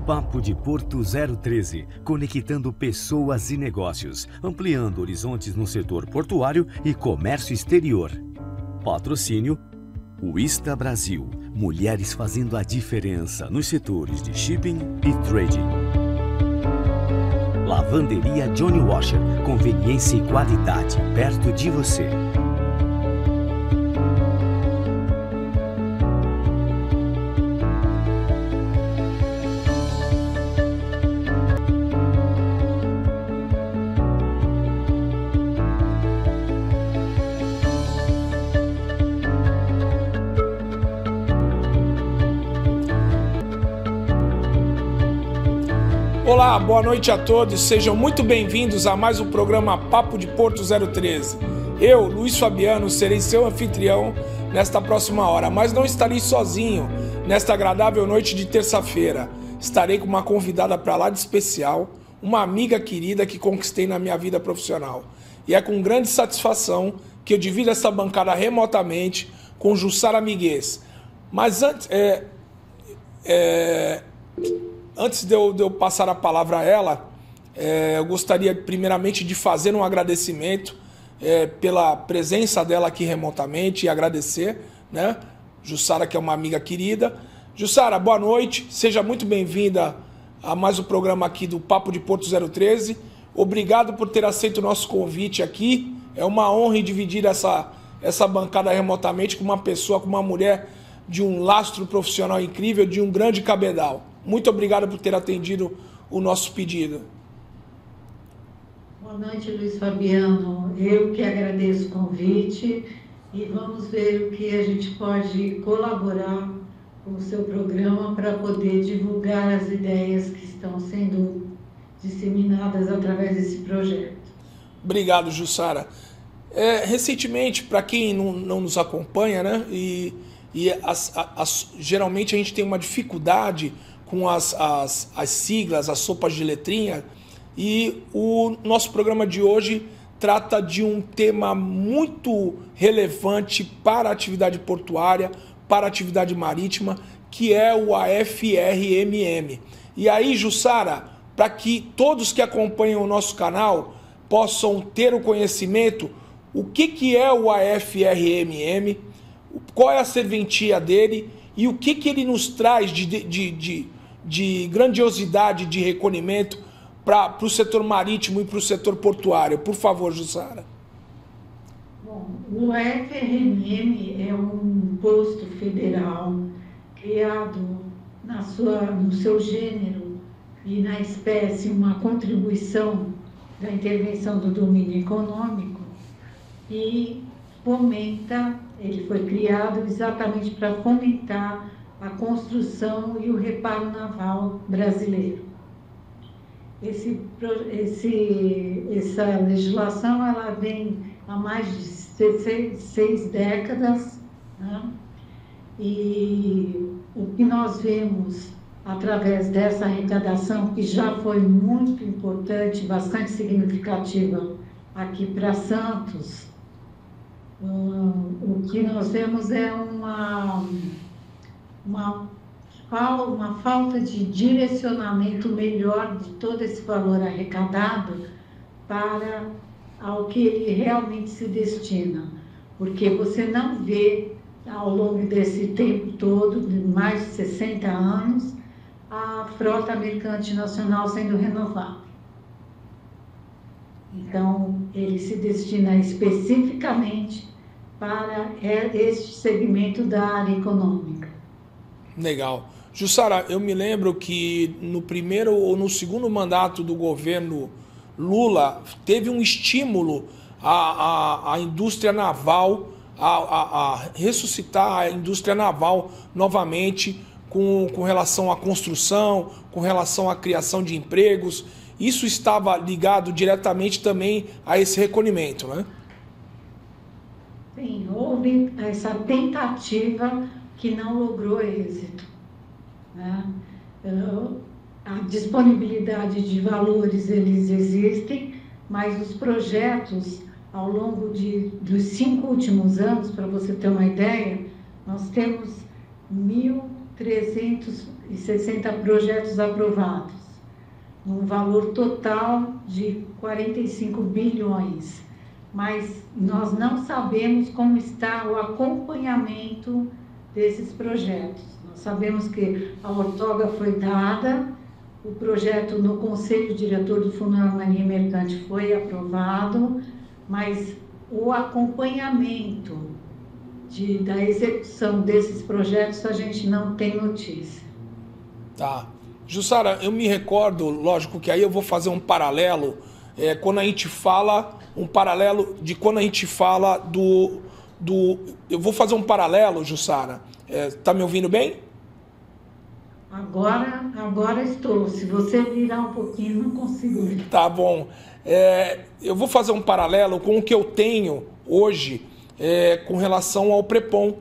Papo de Porto 013, conectando pessoas e negócios, ampliando horizontes no setor portuário e comércio exterior. Patrocínio Wista Brasil, mulheres fazendo a diferença nos setores de shipping e trading. Lavanderia Johnny Washer, conveniência e qualidade perto de você. Olá, boa noite a todos, sejam muito bem-vindos a mais um programa Papo de Porto 013. Eu, Luiz Fabiano, serei seu anfitrião nesta próxima hora, mas não estarei sozinho nesta agradável noite de terça-feira. Estarei com uma convidada para lá de especial, uma amiga querida que conquistei na minha vida profissional. E é com grande satisfação que eu divido essa bancada remotamente com Jussara Miguez. Mas antes de eu passar a palavra a ela, eu gostaria primeiramente de fazer um agradecimento pela presença dela aqui remotamente e agradecer, né? Jussara, que é uma amiga querida. Jussara, boa noite, seja muito bem-vinda a mais um programa aqui do Papo de Porto 013. Obrigado por ter aceito o nosso convite aqui. É uma honra dividir essa bancada remotamente com uma pessoa, com uma mulher de um lastro profissional incrível, de um grande cabedal. Muito obrigado por ter atendido o nosso pedido. Boa noite, Luiz Fabiano. Eu que agradeço o convite e vamos ver o que a gente pode colaborar com o seu programa para poder divulgar as ideias que estão sendo disseminadas através desse projeto. Obrigado, Jussara. Recentemente, para quem não nos acompanha, né, geralmente a gente tem uma dificuldade com as siglas, as sopas de letrinha, e o nosso programa de hoje trata de um tema muito relevante para a atividade portuária, para a atividade marítima, que é o AFRMM. E aí, Jussara, para que todos que acompanham o nosso canal possam ter o conhecimento, o que é o AFRMM, qual é a serventia dele e o que ele nos traz de grandiosidade de recolhimento para o setor marítimo e para o setor portuário. Por favor, Jussara. Bom, o AFRMM é um posto federal criado no seu gênero e na espécie uma contribuição da intervenção do domínio econômico e ele foi criado exatamente para fomentar a construção e o reparo naval brasileiro. Essa legislação ela vem há mais de 6 décadas, né? E o que nós vemos através dessa arrecadação, que já foi muito importante, bastante significativa aqui para Santos, o que nós vemos é uma falta de direcionamento melhor de todo esse valor arrecadado para ao que ele realmente se destina. Porque você não vê, ao longo desse tempo todo, de mais de 60 anos, a frota mercante nacional sendo renovada. Então, ele se destina especificamente para este segmento da área econômica. Legal. Jussara, eu me lembro que no primeiro ou no segundo mandato do governo Lula teve um estímulo à indústria naval, a ressuscitar a indústria naval novamente com relação à construção, com relação à criação de empregos. Isso estava ligado diretamente também a esse recolhimento, né? Sim, houve essa tentativa que não logrou êxito, né? A disponibilidade de valores, eles existem, mas os projetos, ao longo dos 5 últimos anos, para você ter uma ideia, nós temos 360 projetos aprovados, num valor total de 45 bilhões. Mas nós não sabemos como está o acompanhamento desses projetos. Nós sabemos que a outorga foi dada, o projeto no Conselho Diretor do Fundo da Marinha Mercante foi aprovado, mas o acompanhamento da execução desses projetos a gente não tem notícia. Tá. Jussara, eu me recordo, lógico que aí eu vou fazer um paralelo, quando a gente fala, quando a gente fala eu vou fazer um paralelo, Jussara. Tá me ouvindo bem? Agora estou. Se você virar um pouquinho, não consigo ver. Tá bom. Eu vou fazer um paralelo com o que eu tenho hoje com relação ao PREPOM,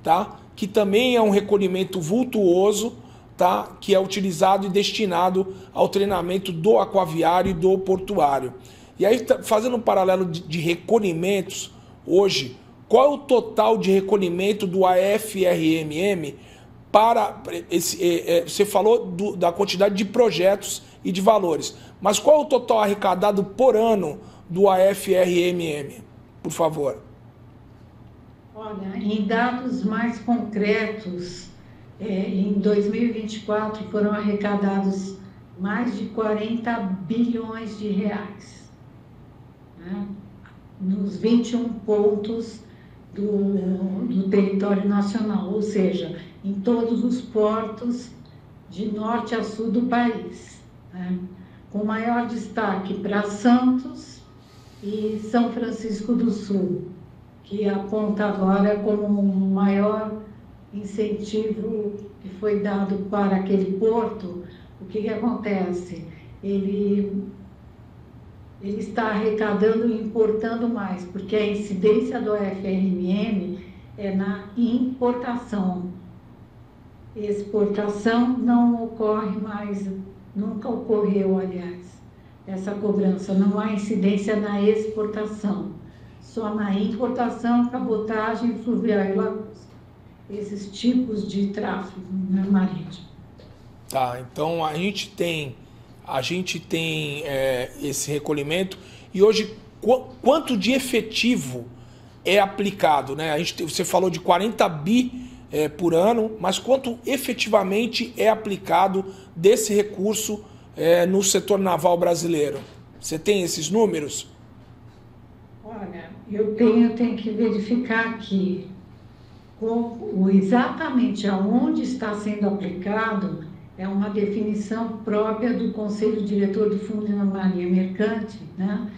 tá? Que também é um recolhimento vultuoso, tá? Que é utilizado e destinado ao treinamento do aquaviário e do portuário. E aí, fazendo um paralelo de recolhimentos, hoje, qual é o total de recolhimento do AFRMM para você falou da quantidade de projetos e de valores, mas qual é o total arrecadado por ano do AFRMM, por favor? Olha, em dados mais concretos, em 2024 foram arrecadados mais de 40 bilhões de reais, né? Nos 21 pontos do território nacional, ou seja, em todos os portos de norte a sul do país, né? Com maior destaque para Santos e São Francisco do Sul, que aponta agora como o maior incentivo que foi dado para aquele porto. O que acontece? Ele está arrecadando e importando mais, porque a incidência do FRMM é na importação. Exportação não ocorre mais, nunca ocorreu, aliás, essa cobrança. Não há incidência na exportação, só na importação, cabotagem, fluvial e lacustre. Esses tipos de tráfego, né, marítimo. Tá, então a gente tem esse recolhimento. E hoje, quanto de efetivo é aplicado, né? Você falou de 40 bi por ano, mas quanto efetivamente é aplicado desse recurso no setor naval brasileiro? Você tem esses números? Olha, eu tenho que verificar aqui exatamente aonde está sendo aplicado. É uma definição própria do Conselho Diretor do Fundo da Marinha Mercante, né,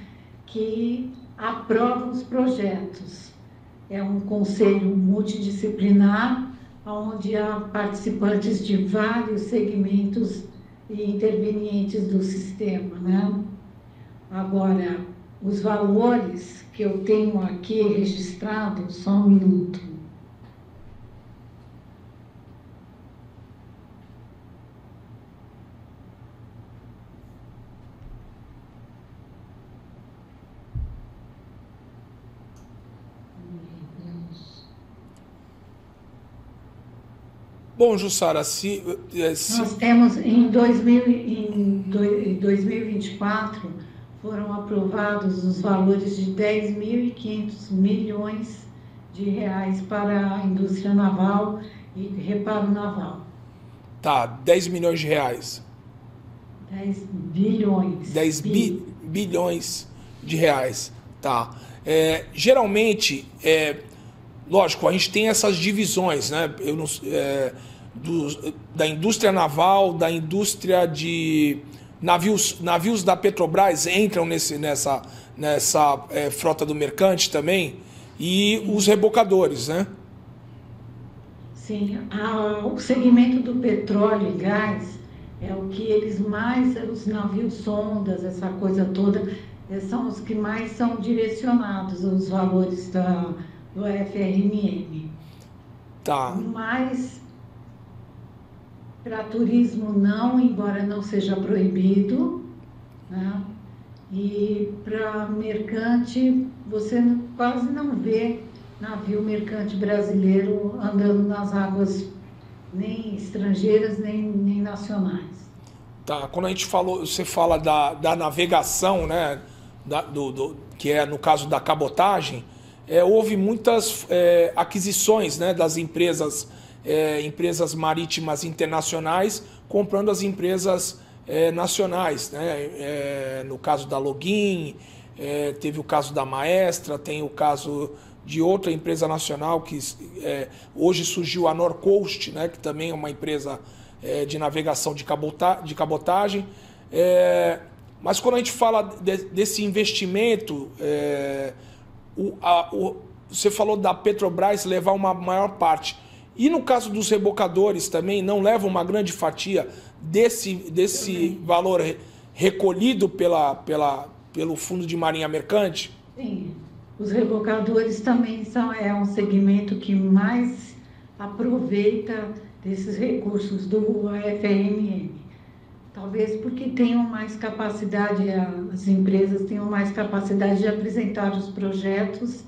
que aprova os projetos. É um conselho multidisciplinar, onde há participantes de vários segmentos e intervenientes do sistema, né? Agora, os valores que eu tenho aqui registrados, só um minuto. Bom, Jussara, nós temos em 2024 foram aprovados os valores de 10.500 milhões de reais para a indústria naval e reparo naval. Tá, 10 milhões de reais. 10 bilhões. 10 bilhões de reais. Tá. Geralmente, lógico, a gente tem essas divisões, né? Da indústria naval, da indústria de navios da Petrobras entram nessa frota do mercante também, e os rebocadores, né? Sim, o segmento do petróleo e gás é o que eles mais, os navios sondas, essa coisa toda, são os que mais são direcionados aos valores do FRMM. Tá. Mas para turismo não, embora não seja proibido, né? E para mercante, você quase não vê navio mercante brasileiro andando nas águas nem estrangeiras, nem nacionais. Tá, quando a gente falou, você fala da navegação, né, que é no caso da cabotagem, houve muitas aquisições, né, das empresas marítimas internacionais comprando as empresas nacionais, né? No caso da Login, teve o caso da Maestra, tem o caso de outra empresa nacional que hoje surgiu a Norcoast, né, que também é uma empresa de navegação de cabotagem. Mas quando a gente fala desse investimento, você falou da Petrobras levar uma maior parte. E no caso dos rebocadores também, não levam uma grande fatia desse valor recolhido pelo Fundo de Marinha Mercante? Sim, os rebocadores também um segmento que mais aproveita desses recursos do FRMM. Talvez porque tenham mais capacidade, as empresas tenham mais capacidade de apresentar os projetos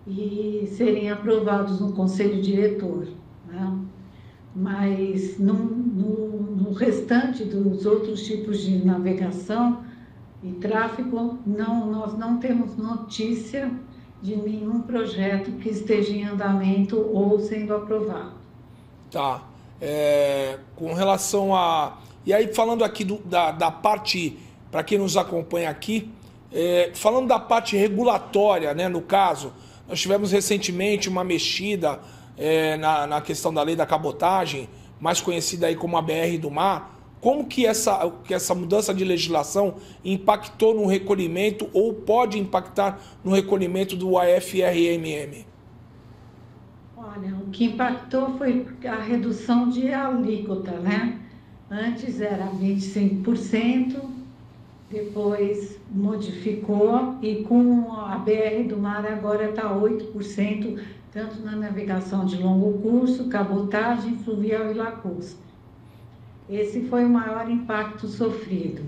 e serem aprovados no conselho diretor, né? Mas no restante dos outros tipos de navegação e tráfego, nós não temos notícia de nenhum projeto que esteja em andamento ou sendo aprovado. Tá. Com relação a... E aí, falando aqui da parte, para quem nos acompanha aqui, falando da parte regulatória, né, no caso, nós tivemos recentemente uma mexida na questão da lei da cabotagem, mais conhecida aí como a BR do Mar. Como que essa mudança de legislação impactou no recolhimento ou pode impactar no recolhimento do AFRMM? Olha, o que impactou foi a redução de alíquota, né? Antes era 25%, depois modificou e com a BR do Mar agora está 8%, tanto na navegação de longo curso, cabotagem, fluvial e lacustre. Esse foi o maior impacto sofrido,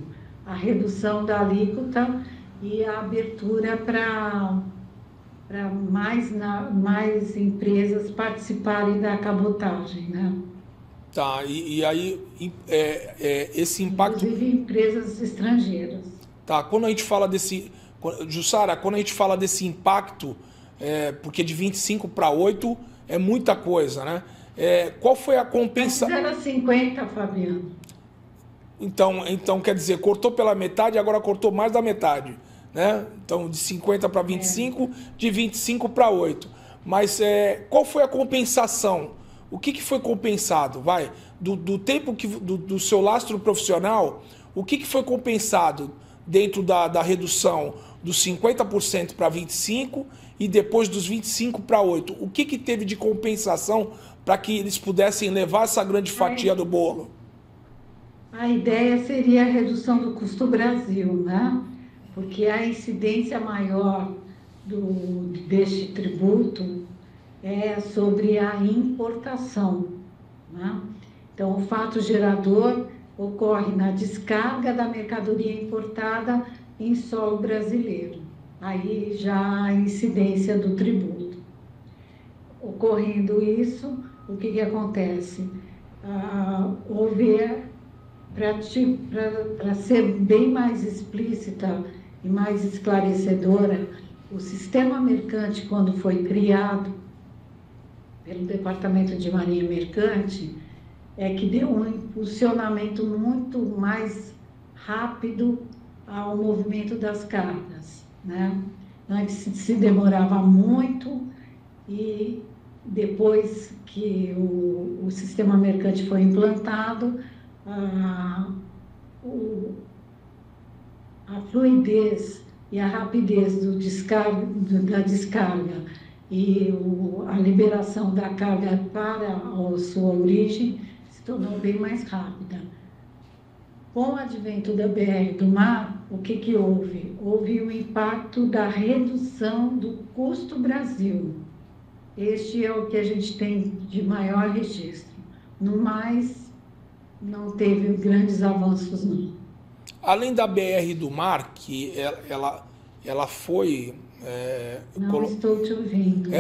a redução da alíquota e a abertura para mais empresas participarem da cabotagem, né? Tá, e aí esse impacto... Inclusive empresas estrangeiras. Tá, quando a gente fala desse... Jussara, quando a gente fala desse impacto, porque de 25 para 8 é muita coisa, né? Qual foi a compensação? Era 50, Fabiano. Então, quer dizer, cortou pela metade, agora cortou mais da metade, né? Então, de 50 para 25, de 25 para 8. Mas qual foi a compensação? O que foi compensado? Do tempo do seu lastro profissional, o que foi compensado dentro da redução dos 50% para 25% e depois dos 25% para 8%? O que teve de compensação para que eles pudessem levar essa grande fatia do bolo? A ideia seria a redução do custo Brasil, né? Porque a incidência maior deste tributo é sobre a importação, né? Então, o fato gerador ocorre na descarga da mercadoria importada em solo brasileiro. Aí já a incidência do tributo. Ocorrendo isso, o que acontece? Para ser bem mais explícita e mais esclarecedora, o sistema mercante, quando foi criado pelo Departamento de Marinha Mercante, que deu um impulsionamento muito mais rápido ao movimento das cargas, né? Antes se demorava muito e depois que o sistema mercante foi implantado, a fluidez e a rapidez da descarga e a liberação da carga para a sua origem se tornou bem mais rápida. Com o advento da BR do Mar, o que houve? Houve o impacto da redução do custo Brasil. Este é o que a gente tem de maior registro. No mais, não teve grandes avanços, não. Além da BR do Mar, que ela foi... Não estou te ouvindo.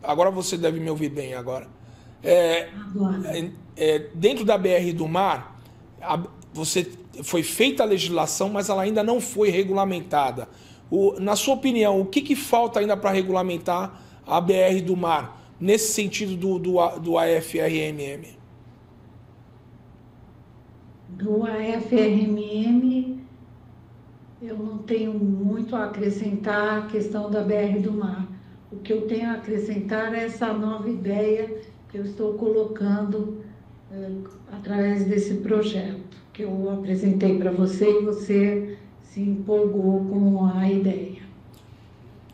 Agora você deve me ouvir bem agora. Dentro da BR do Mar, foi feita a legislação, mas ela ainda não foi regulamentada. Na sua opinião, o que falta ainda para regulamentar a BR do Mar, nesse sentido do AFRMM? Do AFRMM, eu não tenho muito a acrescentar a questão da BR do Mar. O que eu tenho a acrescentar é essa nova ideia que eu estou colocando através desse projeto, que eu apresentei para você e você se empolgou com a ideia.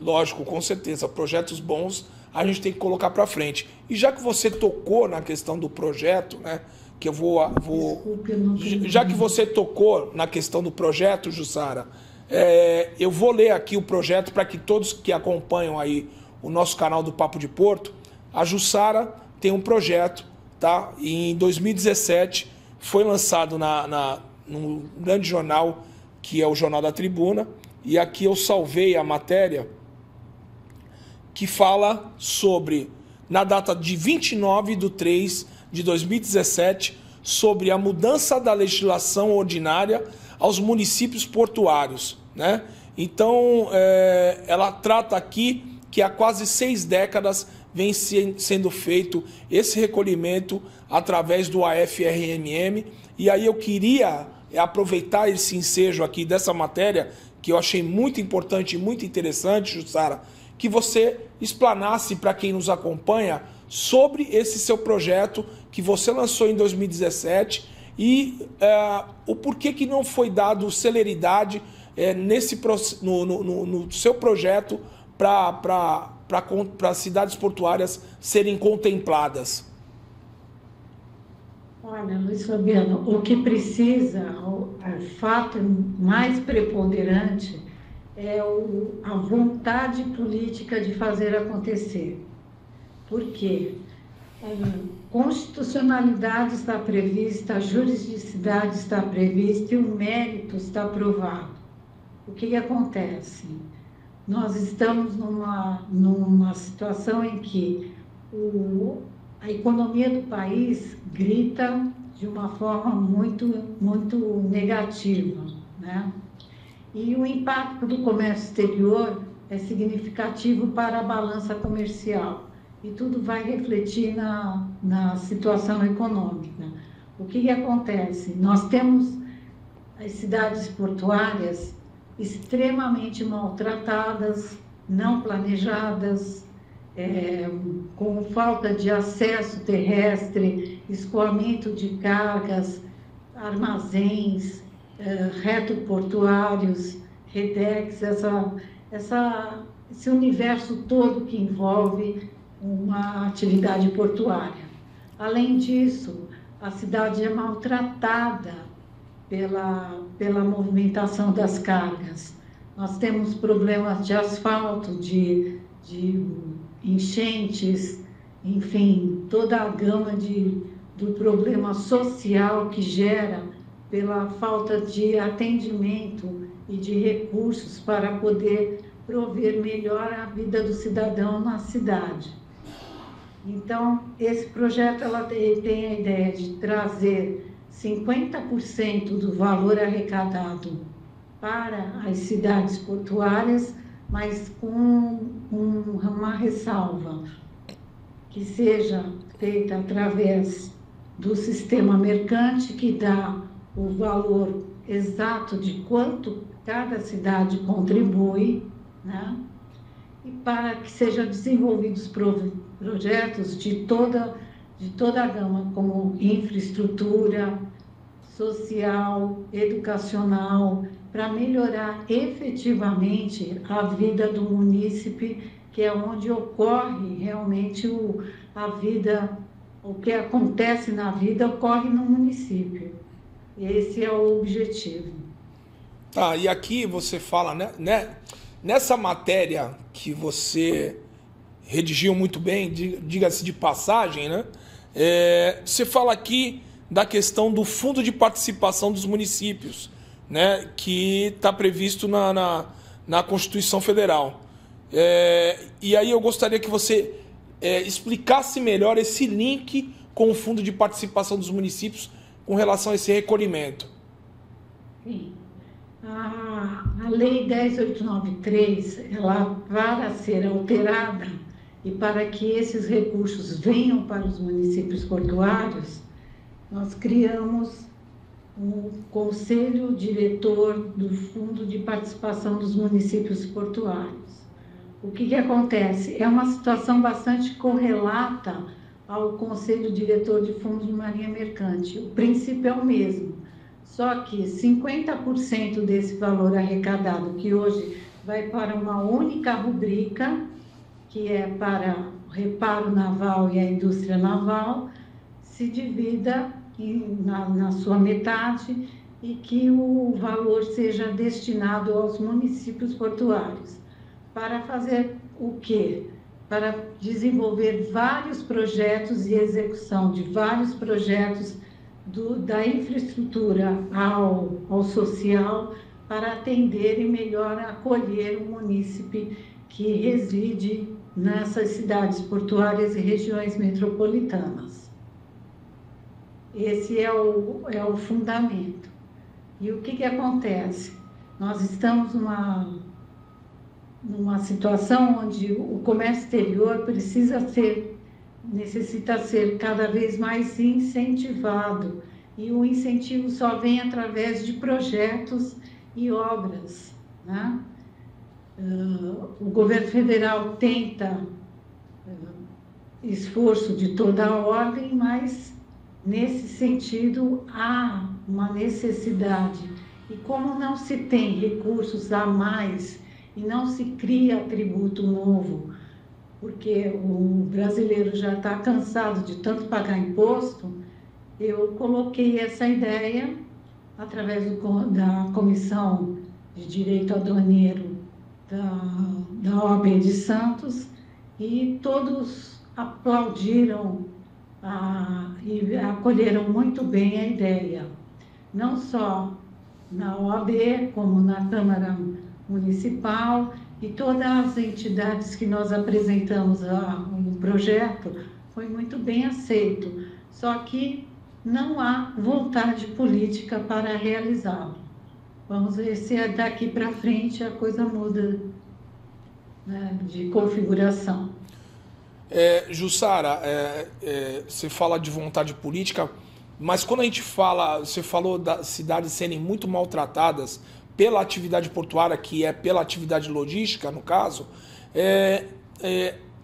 Lógico, com certeza. Projetos bons a gente tem que colocar para frente. E já que você tocou na questão do projeto, né? Que eu vou... Desculpe, já que você tocou na questão do projeto, Jussara, eu vou ler aqui o projeto para que todos que acompanham aí o nosso canal do Papo de Porto, a Jussara tem um projeto, tá? E em 2017 foi lançado num grande jornal, que é o Jornal da Tribuna, e aqui eu salvei a matéria que fala sobre, na data de 29/3/2017, sobre a mudança da legislação ordinária aos municípios portuários, né? Então, ela trata aqui que há quase 6 décadas vem sendo feito esse recolhimento através do AFRMM. E aí eu queria aproveitar esse ensejo aqui dessa matéria, que eu achei muito importante e muito interessante, Jussara, que você explanasse para quem nos acompanha sobre esse seu projeto que você lançou em 2017 e o porquê que não foi dado celeridade no seu projeto para as cidades portuárias serem contempladas. Olha, Luiz Fabiano, o que precisa, o fato mais preponderante é a vontade política de fazer acontecer. Por quê? A constitucionalidade está prevista, a juridicidade está prevista e o mérito está provado. O que acontece? Nós estamos numa situação em que a economia do país grita de uma forma muito, muito negativa, né? E o impacto do comércio exterior é significativo para a balança comercial. E tudo vai refletir na situação econômica. O que acontece? Nós temos as cidades portuárias extremamente maltratadas, não planejadas, com falta de acesso terrestre, escoamento de cargas, armazéns, retoportuários, redex, esse universo todo que envolve uma atividade portuária. Além disso, a cidade é maltratada pela movimentação das cargas. Nós temos problemas de asfalto, de enchentes, enfim, toda a gama do problema social que gera pela falta de atendimento e de recursos para poder prover melhor a vida do cidadão na cidade. Então, esse projeto tem a ideia de trazer 50% do valor arrecadado para as cidades portuárias, mas com uma ressalva, que seja feita através do sistema mercante, que dá o valor exato de quanto cada cidade contribui, né? E para que sejam desenvolvidos projetos de toda a gama, como infraestrutura social, educacional, para melhorar efetivamente a vida do munícipe, que é onde ocorre realmente a vida, o que acontece na vida ocorre no município. Esse é o objetivo. Tá, e aqui você fala, né, nessa matéria que você redigiu muito bem, diga-se de passagem, né? Você fala aqui da questão do Fundo de Participação dos Municípios, né, que está previsto na Constituição Federal. E aí eu gostaria que você explicasse melhor esse link com o Fundo de Participação dos Municípios com relação a esse recolhimento. Sim. A Lei 10.893, ela, para ser alterada e para que esses recursos venham para os municípios portuários, nós criamos um conselho diretor do Fundo de Participação dos Municípios Portuários. O que acontece? É uma situação bastante correlata ao Conselho Diretor de Fundo de Marinha Mercante. O princípio é o mesmo, só que 50% desse valor arrecadado, que hoje vai para uma única rubrica, que é para o reparo naval e a indústria naval, se divida na sua metade e que o valor seja destinado aos municípios portuários. Para fazer o quê? Para desenvolver vários projetos e execução de vários projetos da infraestrutura ao social, para atender e melhor acolher o munícipe que reside nessas cidades portuárias e regiões metropolitanas. Esse é o fundamento. E o que acontece? Nós estamos numa situação onde o comércio exterior necessita ser cada vez mais incentivado. E o incentivo só vem através de projetos e obras, né? O governo federal tenta esforço de toda a ordem, mas nesse sentido há uma necessidade. E como não se tem recursos a mais e não se cria tributo novo, porque o brasileiro já está cansado de tanto pagar imposto, eu coloquei essa ideia através da Comissão de Direito Aduaneiro da OAB de Santos, e todos aplaudiram e acolheram muito bem a ideia, não só na OAB, como na Câmara Municipal, e todas as entidades que nós apresentamos no projeto, foi muito bem aceito, só que não há vontade política para realizá-lo. Vamos ver se daqui para frente a coisa muda, né, de configuração. Jussara, você fala de vontade política, mas quando a gente fala, você falou das cidades serem muito maltratadas pela atividade portuária, que é pela atividade logística, no caso,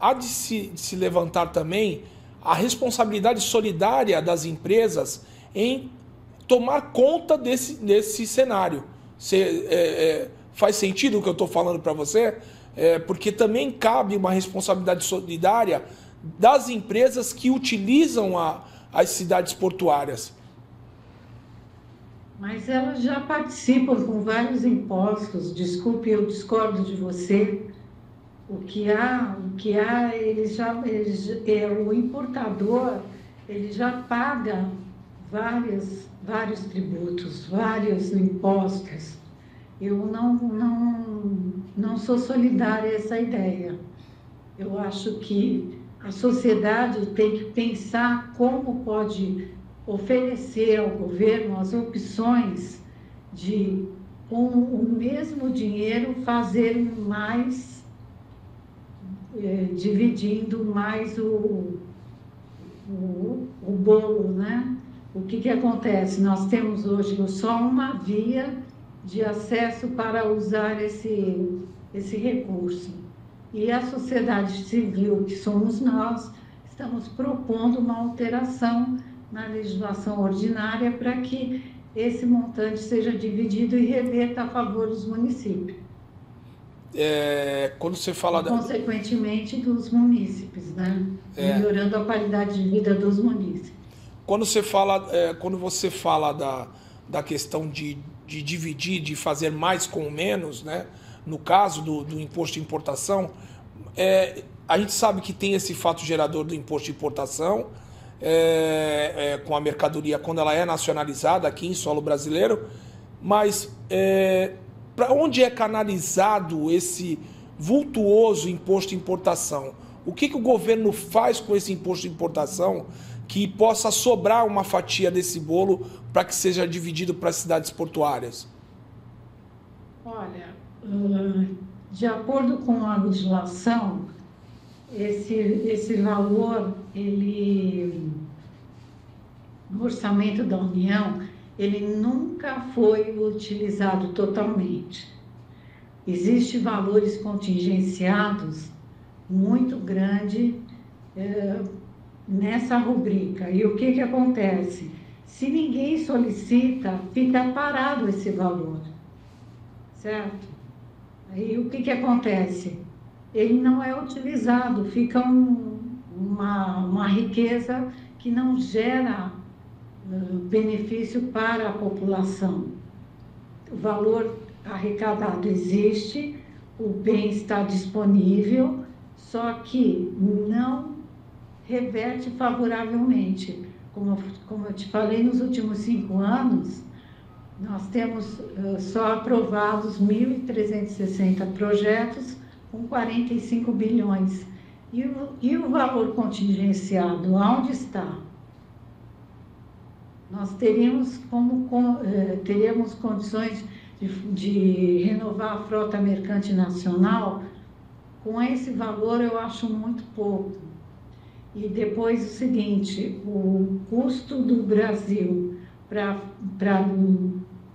há de se levantar também a responsabilidade solidária das empresas em tomar conta desse cenário. Faz sentido o que eu estou falando para você? Porque também cabe uma responsabilidade solidária das empresas que utilizam as cidades portuárias. Mas elas já participam com vários impostos. Desculpe, eu discordo de você. O que há, o importador, ele já paga vários tributos, vários impostos. Eu não sou solidária a essa ideia. Eu acho que a sociedade tem que pensar como pode oferecer ao governo as opções de, com o mesmo dinheiro, fazer mais, dividindo mais o bolo, né? O que acontece? Nós temos hoje só uma via de acesso para usar esse recurso. E a sociedade civil, que somos nós, estamos propondo uma alteração na legislação ordinária para que esse montante seja dividido e reverta a favor dos municípios. Quando você fala consequentemente dos munícipes, né? Melhorando a qualidade de vida dos munícipes. Quando você fala da questão de dividir, de fazer mais com menos, né? No caso do imposto de importação, a gente sabe que tem esse fato gerador do imposto de importação, com a mercadoria quando ela é nacionalizada aqui em solo brasileiro, mas para onde é canalizado esse vultuoso imposto de importação? o que o governo faz com esse imposto de importação que possa sobrar uma fatia desse bolo para que seja dividido para as cidades portuárias? Olha, de acordo com a legislação, esse valor, no orçamento da União, ele nunca foi utilizado totalmente. Existem valores contingenciados muito grandes nessa rubrica. E o que acontece? Se ninguém solicita, fica parado esse valor, certo? Aí o que acontece? Ele não é utilizado, fica uma riqueza que não gera benefício para a população. O valor arrecadado existe, o bem está disponível, só que não reverte favoravelmente. Como eu te falei, nos últimos 5 anos, nós temos só aprovados 1.360 projetos com 45 bilhões. E o valor contingenciado, onde está? Nós teríamos condições de renovar a frota mercante nacional. Com esse valor, eu acho muito pouco. E depois o seguinte, o custo do Brasil para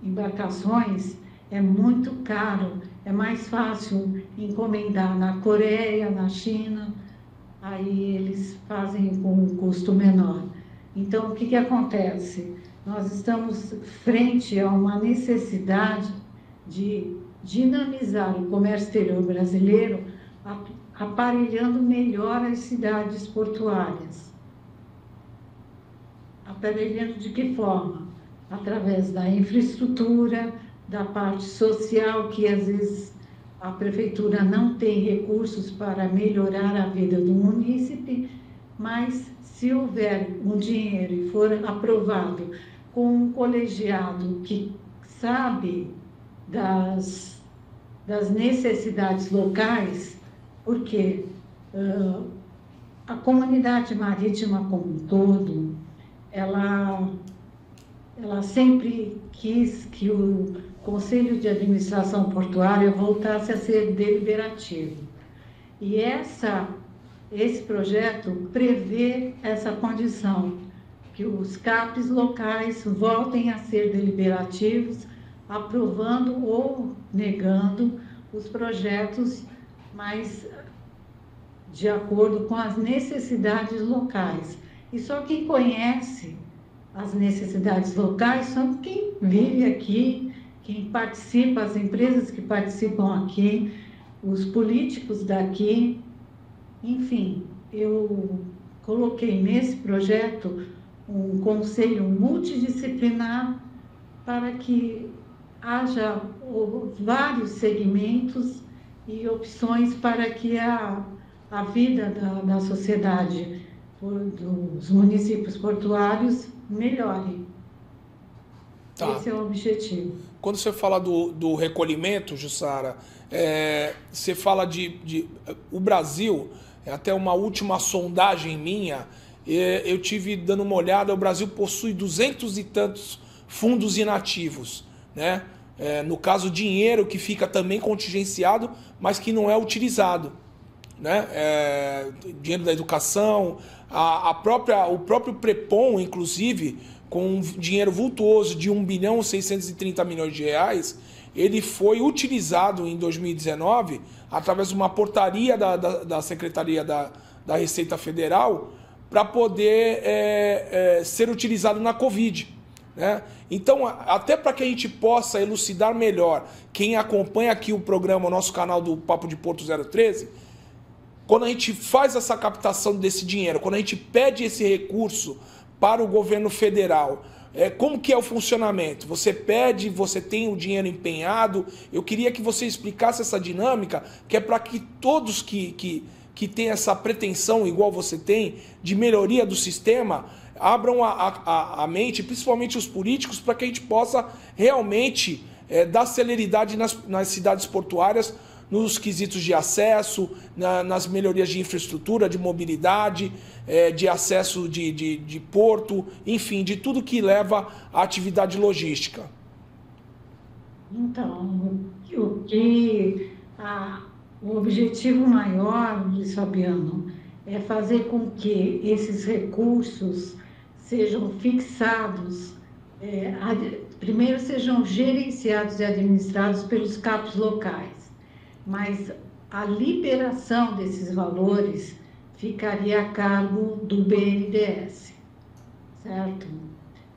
embarcações é muito caro. É mais fácil encomendar na Coreia, na China, aí eles fazem com um custo menor. Então, o que acontece? Nós estamos frente a uma necessidade de dinamizar o comércio exterior brasileiro, aparelhando melhor as cidades portuárias. Aparelhando de que forma? Através da infraestrutura, da parte social, que às vezes a prefeitura não tem recursos para melhorar a vida do munícipe, mas se houver um dinheiro e for aprovado com um colegiado que sabe das necessidades locais, porque a comunidade marítima como um todo, ela sempre quis que o Conselho de Administração Portuária voltasse a ser deliberativo. E esse projeto prevê essa condição, que os CAPs locais voltem a ser deliberativos, aprovando ou negando os projetos, mas de acordo com as necessidades locais. E só quem conhece as necessidades locais são quem vive aqui, quem participa, as empresas que participam aqui, os políticos daqui. Enfim, eu coloquei nesse projeto um conselho multidisciplinar para que haja vários segmentos e opções para que a vida da sociedade, dos municípios portuários, melhore. Tá. Esse é o objetivo. Quando você fala do recolhimento, Jussara, você fala o Brasil, até uma última sondagem minha, eu tive dando uma olhada, o Brasil possui 200 e tantos fundos inativos, né? No caso, dinheiro que fica também contingenciado, mas que não é utilizado, né? Dinheiro da educação, o próprio Prepom, inclusive, com um dinheiro vultuoso de 1.630 bilhões de reais, ele foi utilizado em 2019 através de uma portaria da Secretaria da Receita Federal para poder ser utilizado na Covid, né? Então, até para que a gente possa elucidar melhor quem acompanha aqui o programa, o nosso canal do Papo de Porto 013, quando a gente faz essa captação desse dinheiro, quando a gente pede esse recurso para o governo federal, como que é o funcionamento? Você pede, você tem o dinheiro empenhado. Eu queria que você explicasse essa dinâmica, que é para que todos que têm essa pretensão, igual você tem, de melhoria do sistema, abram a mente, principalmente os políticos, para que a gente possa realmente dar celeridade nas cidades portuárias, nos quesitos de acesso, nas melhorias de infraestrutura, de mobilidade, de acesso de porto, enfim, de tudo que leva à atividade logística. Então, o objetivo maior, Luiz Fabiano, é fazer com que esses recursos sejam fixados, primeiro sejam gerenciados e administrados pelos CAPs locais, mas a liberação desses valores ficaria a cargo do BNDES, certo?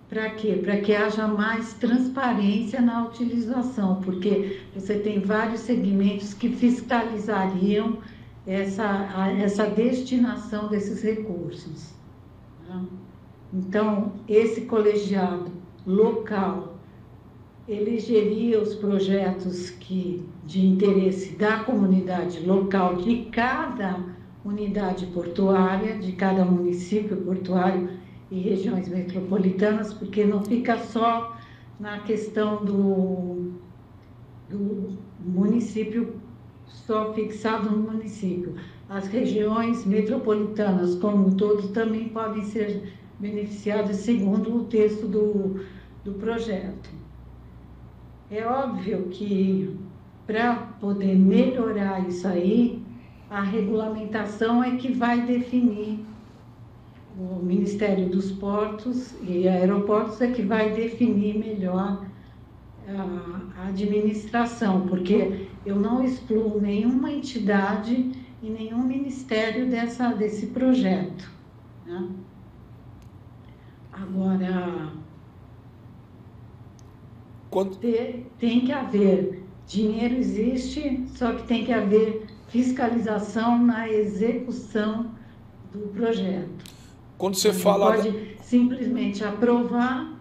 Para quê? Para que haja mais transparência na utilização, porque você tem vários segmentos que fiscalizariam essa destinação desses recursos. Né? Então, esse colegiado local elegeria os projetos de interesse da comunidade local, de cada unidade portuária, de cada município portuário e regiões metropolitanas, porque não fica só na questão do município, só fixado no município. As regiões metropolitanas, como um todo, também podem ser beneficiadas segundo o texto do projeto. É óbvio que, para poder melhorar isso aí, a regulamentação é que vai definir. O Ministério dos Portos e Aeroportos é que vai definir melhor a administração, porque eu não excluo nenhuma entidade e nenhum ministério desse projeto. Né? Agora, tem que haver, dinheiro existe, só que tem que haver fiscalização na execução do projeto. Quando você fala... Não pode simplesmente aprovar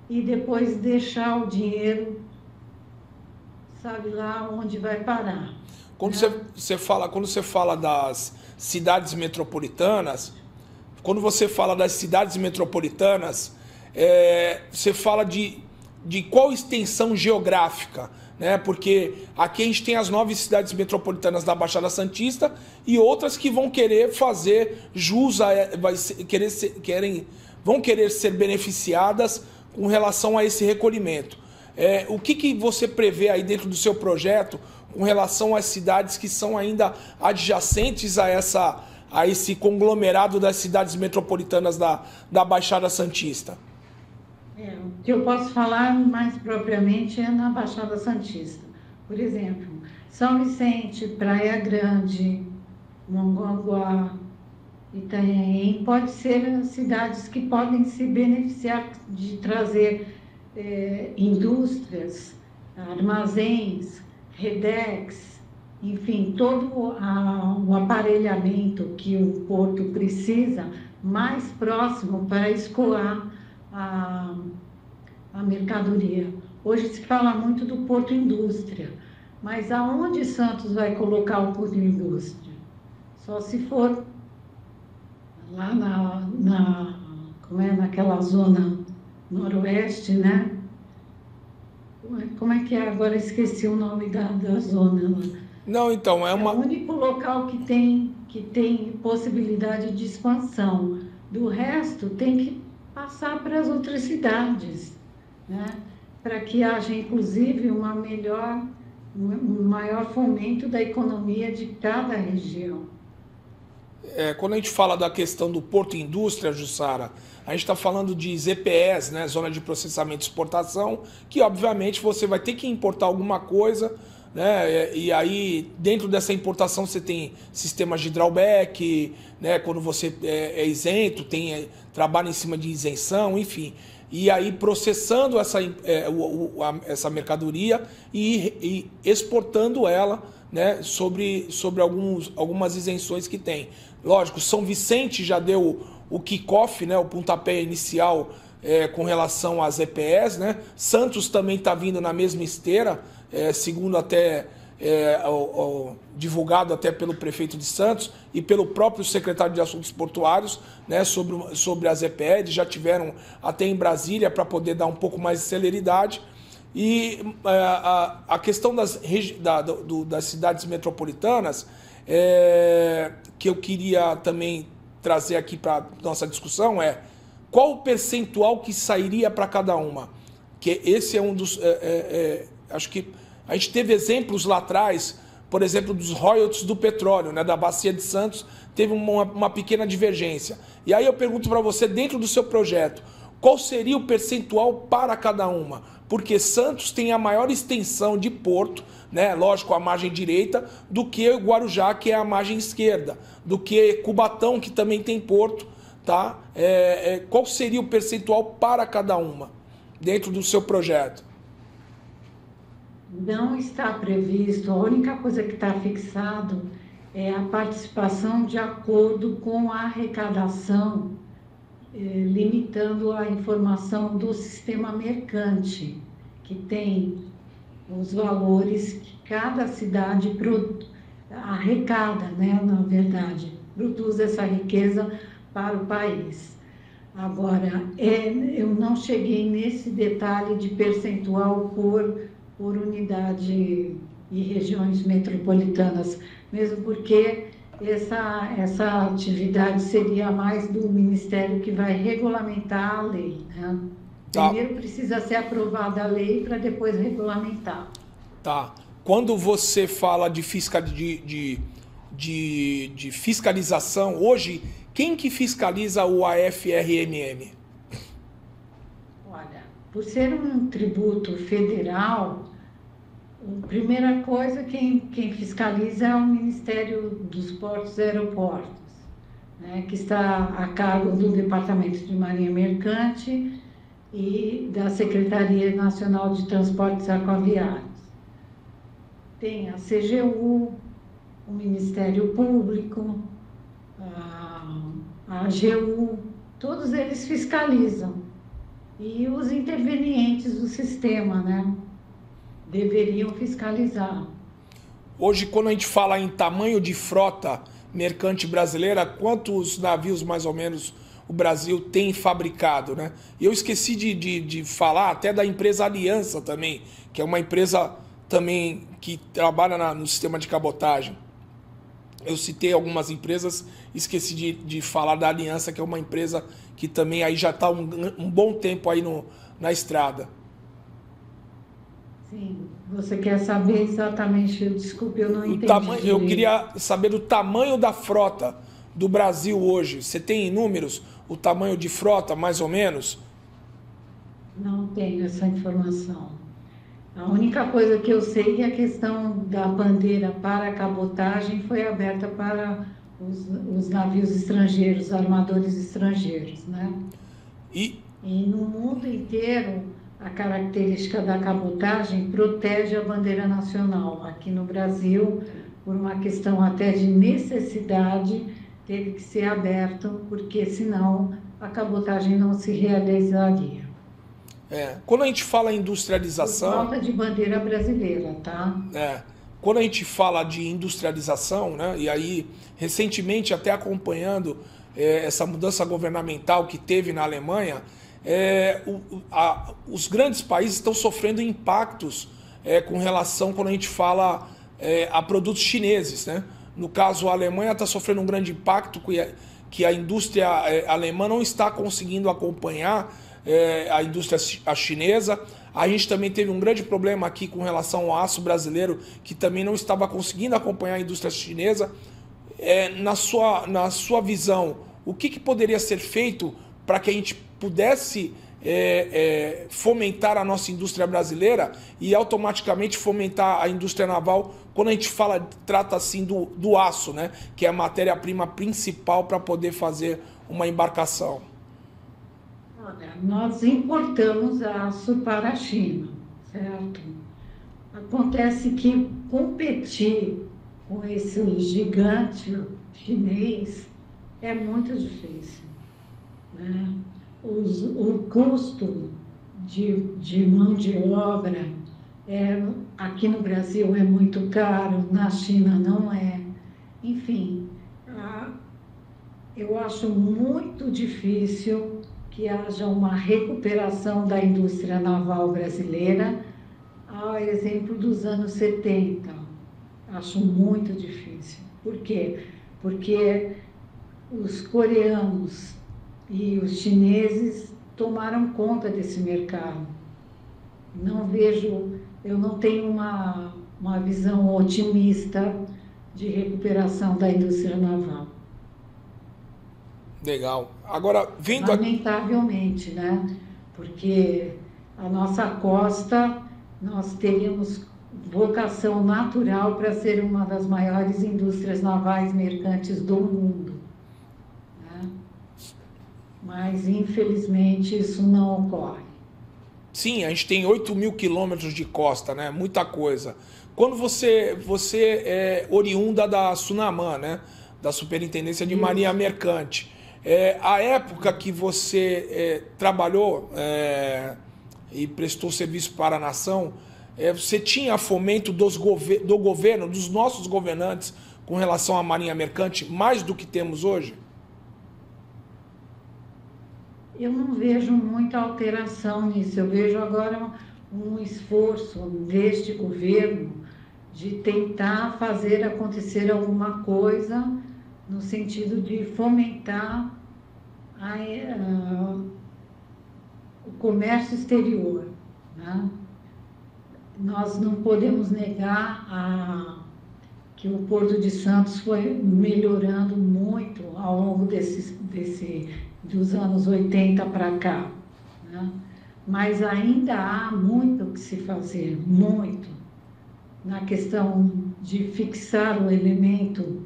e depois deixar o dinheiro, sabe lá onde vai parar. Quando você fala das cidades metropolitanas, você fala de qual extensão geográfica, né? Porque aqui a gente tem as 9 cidades metropolitanas da Baixada Santista e outras que vão querer fazer jus vão querer ser beneficiadas com relação a esse recolhimento. O que você prevê aí dentro do seu projeto com relação às cidades que são ainda adjacentes a esse conglomerado das cidades metropolitanas da Baixada Santista? O que eu posso falar mais propriamente é na Baixada Santista. Por exemplo, São Vicente, Praia Grande, Mongaguá, Itanhaém, pode ser cidades que podem se beneficiar de trazer indústrias, armazéns, Redex, enfim, todo o aparelhamento que o porto precisa mais próximo para escoar a mercadoria. Hoje se fala muito do Porto Indústria, mas aonde Santos vai colocar o Porto Indústria? Só se for lá naquela zona noroeste, né? Como é que é? Agora esqueci o nome da zona lá. Não, então, é o único local que tem possibilidade de expansão. Do resto, tem que passar para as outras cidades, né? Para que haja, inclusive, um maior fomento da economia de cada região. Quando a gente fala da questão do Porto Indústria, Jussara, a gente está falando de ZPEs, né, Zona de Processamento e Exportação, que obviamente você vai ter que importar alguma coisa, né, e aí dentro dessa importação você tem sistemas de drawback, né, quando você é isento, trabalha em cima de isenção, enfim. E aí processando essa mercadoria e exportando ela, né, sobre algumas isenções que tem. Lógico, São Vicente já deu o kick-off, né, o pontapé inicial com relação às EPS, né? Santos também está vindo na mesma esteira, segundo até divulgado até pelo prefeito de Santos e pelo próprio secretário de Assuntos Portuários, né, sobre as EPEs, já tiveram até em Brasília para poder dar um pouco mais de celeridade. E a questão das cidades metropolitanas, que eu queria também trazer aqui para nossa discussão qual o percentual que sairia para cada uma? Que esse é um dos... acho que a gente teve exemplos lá atrás, por exemplo, dos royalties do petróleo, né, da Bacia de Santos, teve uma pequena divergência. E aí eu pergunto para você, dentro do seu projeto, qual seria o percentual para cada uma? Porque Santos tem a maior extensão de porto, né, lógico, a margem direita, do que Guarujá, que é a margem esquerda, do que Cubatão, que também tem porto, tá? Qual seria o percentual para cada uma, dentro do seu projeto? Não está previsto, a única coisa que está fixado é a participação de acordo com a arrecadação, limitando a informação do sistema mercante, que tem os valores que cada cidade arrecada, né, na verdade, produz essa riqueza para o país. Agora, eu não cheguei nesse detalhe de percentual por unidade e regiões metropolitanas, mesmo porque essa atividade seria mais do Ministério que vai regulamentar a lei, né? Primeiro precisa ser aprovada a lei para depois regulamentar. Tá. Quando você fala de fiscalização, hoje, quem que fiscaliza o AFRMM? Olha, por ser um tributo federal, a primeira coisa, quem fiscaliza é o Ministério dos Portos e Aeroportos, né, que está a cargo do Departamento de Marinha Mercante e da Secretaria Nacional de Transportes Aquaviários. Tem a CGU, o Ministério Público, a AGU, todos eles fiscalizam. E os intervenientes do sistema, né, deveriam fiscalizar. Hoje, quando a gente fala em tamanho de frota mercante brasileira, quantos navios, mais ou menos, o Brasil tem fabricado, né? E eu esqueci de falar até da empresa Aliança também, que é uma empresa também que trabalha no sistema de cabotagem. Eu citei algumas empresas, esqueci de falar da Aliança, que é uma empresa que também aí já está um bom tempo aí na estrada. Sim, você quer saber exatamente, desculpe, eu não entendi. Eu queria saber do tamanho da frota do Brasil hoje. Você tem em números o tamanho de frota, mais ou menos? Não tenho essa informação. A única coisa que eu sei é que a questão da bandeira para a cabotagem foi aberta para os navios estrangeiros, armadores estrangeiros, né? E no mundo inteiro, a característica da cabotagem protege a bandeira nacional. Aqui no Brasil, por uma questão até de necessidade, teve que ser aberto, porque senão a cabotagem não se realizaria. Quando a gente fala em industrialização... Por falta de bandeira brasileira, tá? Quando a gente fala de industrialização, né, e aí, recentemente, até acompanhando essa mudança governamental que teve na Alemanha, os grandes países estão sofrendo impactos com relação, quando a gente fala a produtos chineses, né? No caso, a Alemanha está sofrendo um grande impacto que a indústria alemã não está conseguindo acompanhar a indústria chinesa. A gente também teve um grande problema aqui com relação ao aço brasileiro, que também não estava conseguindo acompanhar a indústria chinesa. Na sua visão, o que poderia ser feito para que a gente pudesse fomentar a nossa indústria brasileira e automaticamente fomentar a indústria naval, quando a gente trata assim do aço, né, que é a matéria-prima principal para poder fazer uma embarcação? Olha, nós importamos aço para a China, certo? Acontece que competir com esse gigante chinês é muito difícil, né? O custo de mão de obra aqui no Brasil é muito caro, na China não é. Enfim, eu acho muito difícil que haja uma recuperação da indústria naval brasileira ao exemplo dos anos 70. Acho muito difícil. Por quê? Porque os coreanos e os chineses tomaram conta desse mercado. Eu não tenho uma visão otimista de recuperação da indústria naval. Legal. Agora, vindo lamentavelmente, né? Porque a nossa costa, nós teríamos vocação natural para ser uma das maiores indústrias navais mercantes do mundo, né? Mas, infelizmente, isso não ocorre. Sim, a gente tem 8.000 quilômetros de costa, né? Muita coisa. Quando você é oriunda da Sunamã, né? Da Superintendência de Marinha Mercante, a época que você trabalhou e prestou serviço para a nação, você tinha fomento do governo, dos nossos governantes, com relação à Marinha Mercante, mais do que temos hoje? Eu não vejo muita alteração nisso. Eu vejo agora um esforço deste governo de tentar fazer acontecer alguma coisa no sentido de fomentar o comércio exterior, né? Nós não podemos negar que o Porto de Santos foi melhorando muito ao longo dos anos 80 para cá, né? Mas ainda há muito o que se fazer, muito, na questão de fixar o elemento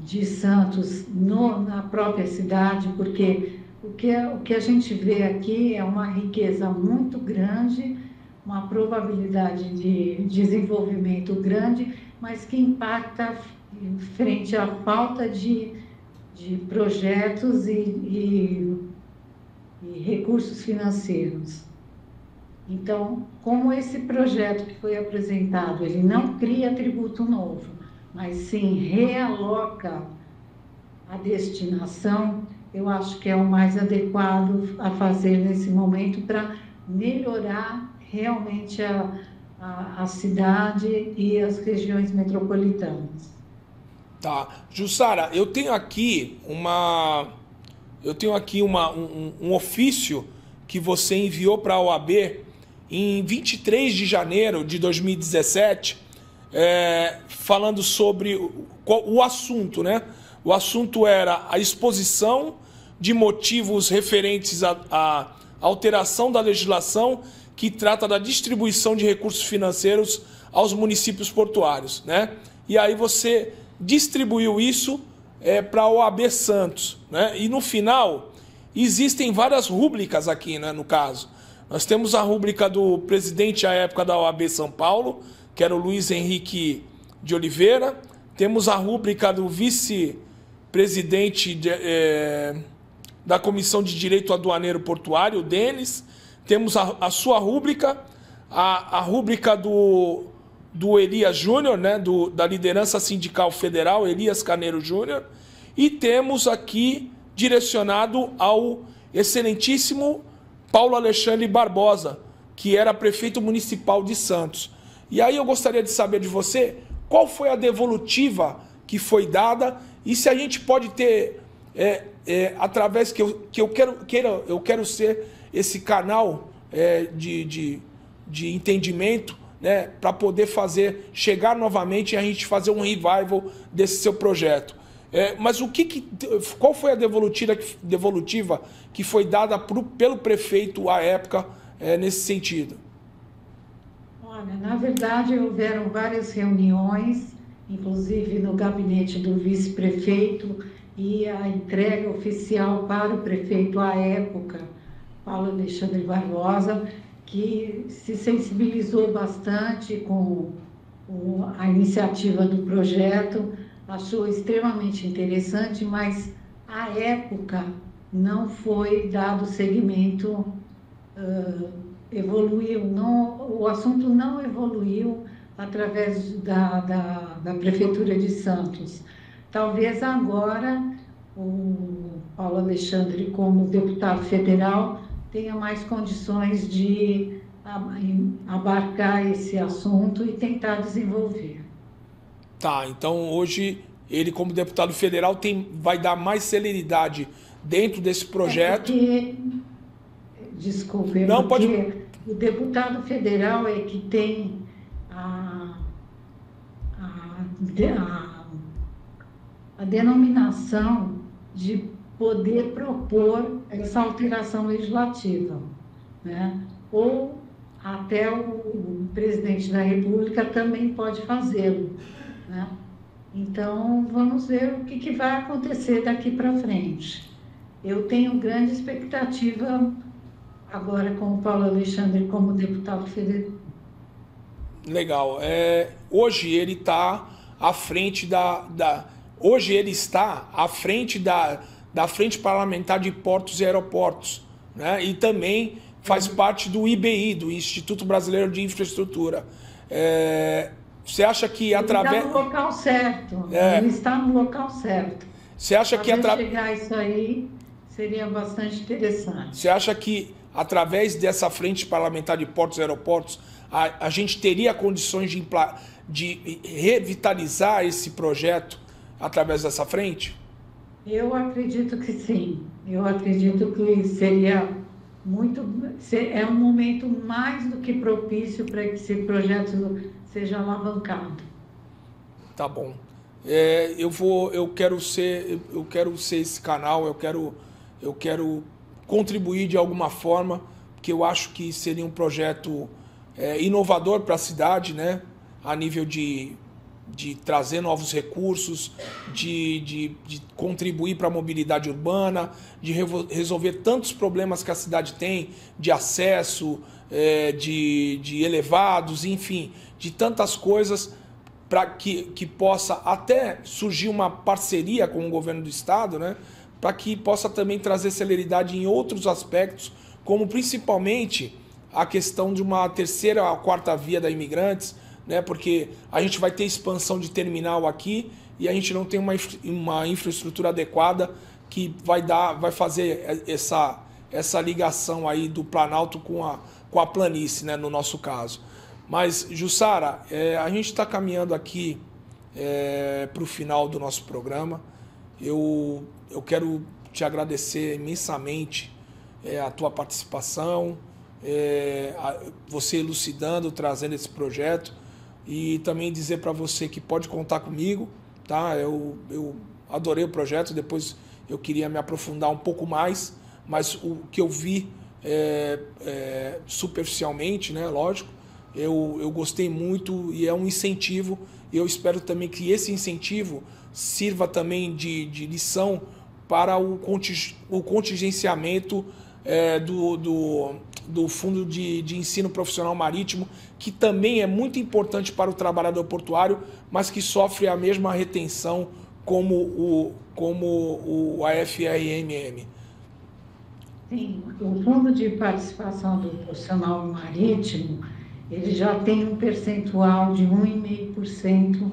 de Santos na própria cidade, porque o que a gente vê aqui é uma riqueza muito grande, uma probabilidade de desenvolvimento grande, mas que impacta frente à falta de projetos e recursos financeiros. Então, como esse projeto que foi apresentado, ele não cria tributo novo, mas sim realoca a destinação, eu acho que é o mais adequado a fazer nesse momento para melhorar realmente a cidade e as regiões metropolitanas. Tá. Jussara, eu tenho aqui um ofício que você enviou para a OAB em 23 de janeiro de 2017, falando sobre o assunto, né? O assunto era a exposição de motivos referentes à alteração da legislação que trata da distribuição de recursos financeiros aos municípios portuários, né? E aí você distribuiu isso para a OAB Santos, né? E no final existem várias rúbricas aqui, né, no caso. Nós temos a rúbrica do presidente à época da OAB São Paulo, que era o Luiz Henrique de Oliveira. Temos a rúbrica do vice-presidente da Comissão de Direito Aduaneiro Portuário, o Denis. Temos a sua rúbrica, a rúbrica do Elias Júnior, né, da liderança sindical federal, Elias Carneiro Júnior. E temos aqui direcionado ao excelentíssimo Paulo Alexandre Barbosa, que era prefeito municipal de Santos. E aí eu gostaria de saber de você qual foi a devolutiva que foi dada e se a gente pode ter, através que eu quero ser esse canal de entendimento, né, para poder chegar novamente e a gente fazer um revival desse seu projeto. Mas qual foi a devolutiva que foi dada pelo prefeito à época nesse sentido? Olha, na verdade houveram várias reuniões, inclusive no gabinete do vice-prefeito, e a entrega oficial para o prefeito à época, Paulo Alexandre Barbosa, que se sensibilizou bastante com a iniciativa do projeto, achou extremamente interessante, mas à época não foi dado seguimento, o assunto não evoluiu através da Prefeitura de Santos. Talvez agora o Paulo Alexandre, como deputado federal, tenha mais condições de abarcar esse assunto e tentar desenvolver. Tá, então hoje ele, como deputado federal, vai dar mais celeridade dentro desse projeto. Desculpe, não, porque pode... o deputado federal é que tem a denominação de poder propor essa alteração legislativa, né? Ou até o presidente da República também pode fazê-lo, né? Então, vamos ver o que vai acontecer daqui para frente. Eu tenho grande expectativa agora com o Paulo Alexandre como deputado federal. Legal. Hoje ele está à frente hoje ele está à frente da Frente Parlamentar de Portos e Aeroportos, né? E também faz parte do IBI, do Instituto Brasileiro de Infraestrutura. Você acha que através... Ele está no local certo. Ele está no local certo. Você acha que chegar a isso aí seria bastante interessante. Você acha que através dessa Frente Parlamentar de Portos e Aeroportos a gente teria condições de revitalizar esse projeto através dessa frente? Eu acredito que sim. Eu acredito que seria é um momento mais do que propício para que esse projeto seja alavancado. Tá bom. Eu quero ser esse canal, eu quero contribuir de alguma forma, porque eu acho que seria um projeto inovador para a cidade, né? A nível de trazer novos recursos, de contribuir para a mobilidade urbana, de resolver tantos problemas que a cidade tem, de acesso, de elevados, enfim, de tantas coisas, para que possa até surgir uma parceria com o governo do estado, né? Para que possa também trazer celeridade em outros aspectos, como principalmente a questão de uma terceira ou quarta via da imigrantes, né? Porque a gente vai ter expansão de terminal aqui e a gente não tem uma infraestrutura adequada que vai fazer essa ligação aí do Planalto com a planície, né? No nosso caso. Mas, Jussara, a gente está caminhando aqui para o final do nosso programa. Eu quero te agradecer imensamente a tua participação, você elucidando, trazendo esse projeto, e também dizer para você que pode contar comigo, tá? Eu adorei o projeto, depois eu queria me aprofundar um pouco mais, mas o que eu vi superficialmente, né? Lógico, eu gostei muito e é um incentivo, e eu espero também que esse incentivo sirva também de lição para o contingenciamento do Fundo de Ensino Profissional Marítimo, que também é muito importante para o trabalhador portuário, mas que sofre a mesma retenção como a FRMM. Sim, o Fundo de Participação do Profissional Marítimo, ele já tem um percentual de 1,5%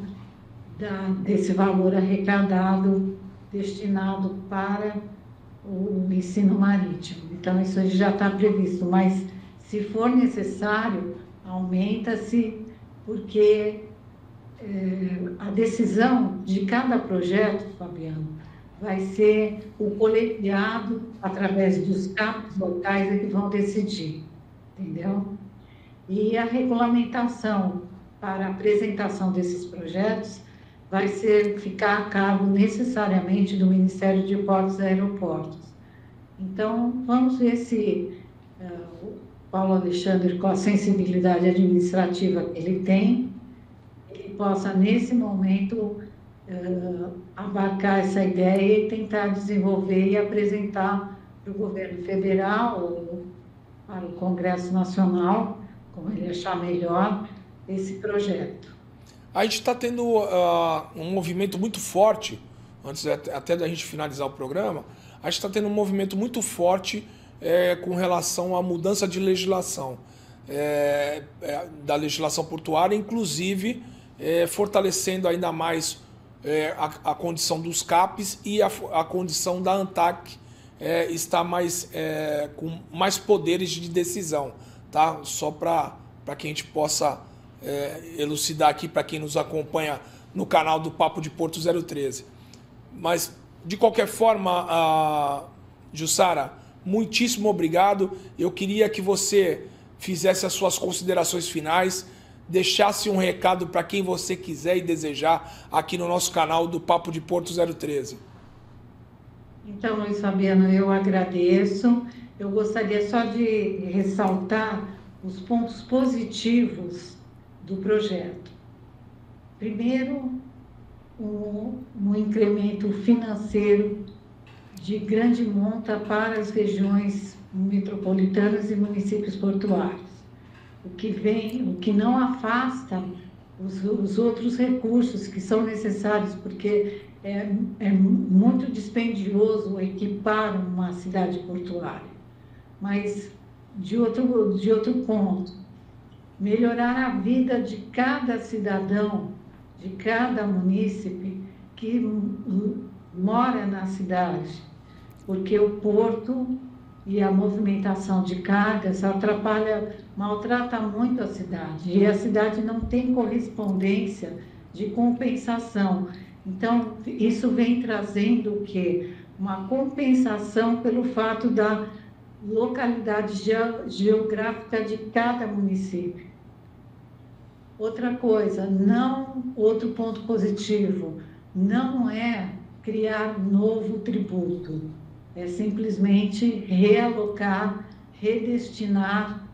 desse valor arrecadado destinado para o ensino marítimo. Então, isso já está previsto, mas se for necessário, aumenta-se, porque a decisão de cada projeto, Fabiano, vai ser o colegiado, através dos CAPs locais, que vão decidir, entendeu? E a regulamentação para a apresentação desses projetos vai ficar a cargo necessariamente do Ministério de Portos e Aeroportos. Então, vamos ver se o Paulo Alexandre, com a sensibilidade administrativa que ele tem, ele possa, nesse momento, abarcar essa ideia e tentar desenvolver e apresentar para o governo federal ou para o Congresso Nacional, como ele achar melhor, esse projeto. A gente está tendo um movimento muito forte, antes até da gente finalizar o programa, a gente está tendo um movimento muito forte com relação à mudança de legislação, da legislação portuária, inclusive fortalecendo ainda mais a condição dos CAPs e a condição da ANTAC está com mais poderes de decisão. tá? Só para que a gente possa elucidar aqui para quem nos acompanha no canal do Papo de Porto 013. Mas, de qualquer forma, Jussara, muitíssimo obrigado. Eu queria que você fizesse as suas considerações finais, deixasse um recado para quem você quiser e desejar aqui no nosso canal do Papo de Porto 013. Então, Luiz Fabiano, eu agradeço. Eu gostaria só de ressaltar os pontos positivos do projeto. Primeiro, um incremento financeiro de grande monta para as regiões metropolitanas e municípios portuários, o que não afasta os outros recursos que são necessários, porque é muito dispendioso equipar uma cidade portuária. Mas, de outro ponto, melhorar a vida de cada cidadão, de cada munícipe que mora na cidade, porque o porto e a movimentação de cargas maltrata muito a cidade, e a cidade não tem correspondência de compensação. Então, isso vem trazendo o quê? Uma compensação pelo fato da localidade geográfica de cada município. Outra coisa, outro ponto positivo, não é criar novo tributo, é simplesmente realocar, redestinar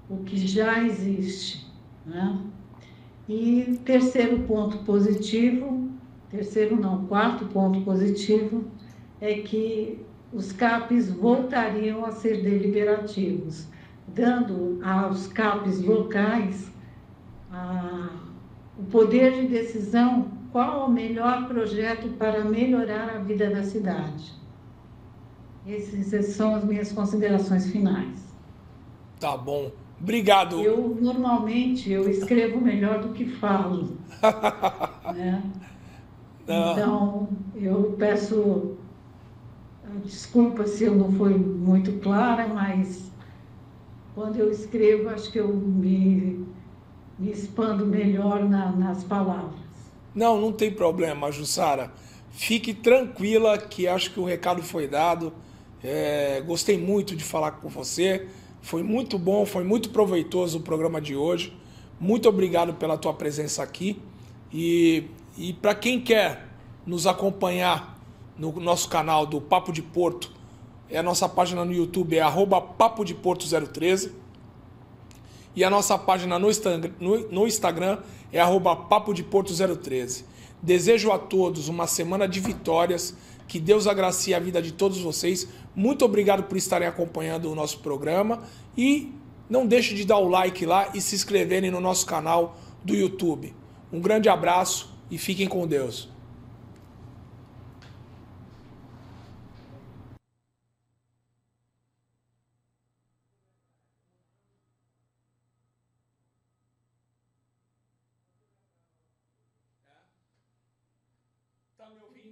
o que já existe, né? E quarto ponto positivo é que os CAPs voltariam a ser deliberativos, dando aos CAPs locais o poder de decisão qual o melhor projeto para melhorar a vida da cidade. Essas são as minhas considerações finais. Tá bom. Obrigado. Normalmente, eu escrevo melhor do que falo. Né? Então, eu peço desculpa se eu não fui muito clara, mas quando eu escrevo, acho que eu me expando melhor nas palavras. Não tem problema, Jussara. Fique tranquila que acho que o recado foi dado. Gostei muito de falar com você. Foi muito bom, foi muito proveitoso o programa de hoje. Muito obrigado pela tua presença aqui. E para quem quer nos acompanhar no nosso canal do Papo de Porto, a nossa página no YouTube é @Papo de Porto 013. E a nossa página no Instagram é @Papo de Porto 013. Desejo a todos uma semana de vitórias, que Deus agracie a vida de todos vocês. Muito obrigado por estarem acompanhando o nosso programa e não deixe de dar o like lá e se inscreverem no nosso canal do YouTube. Um grande abraço e fiquem com Deus.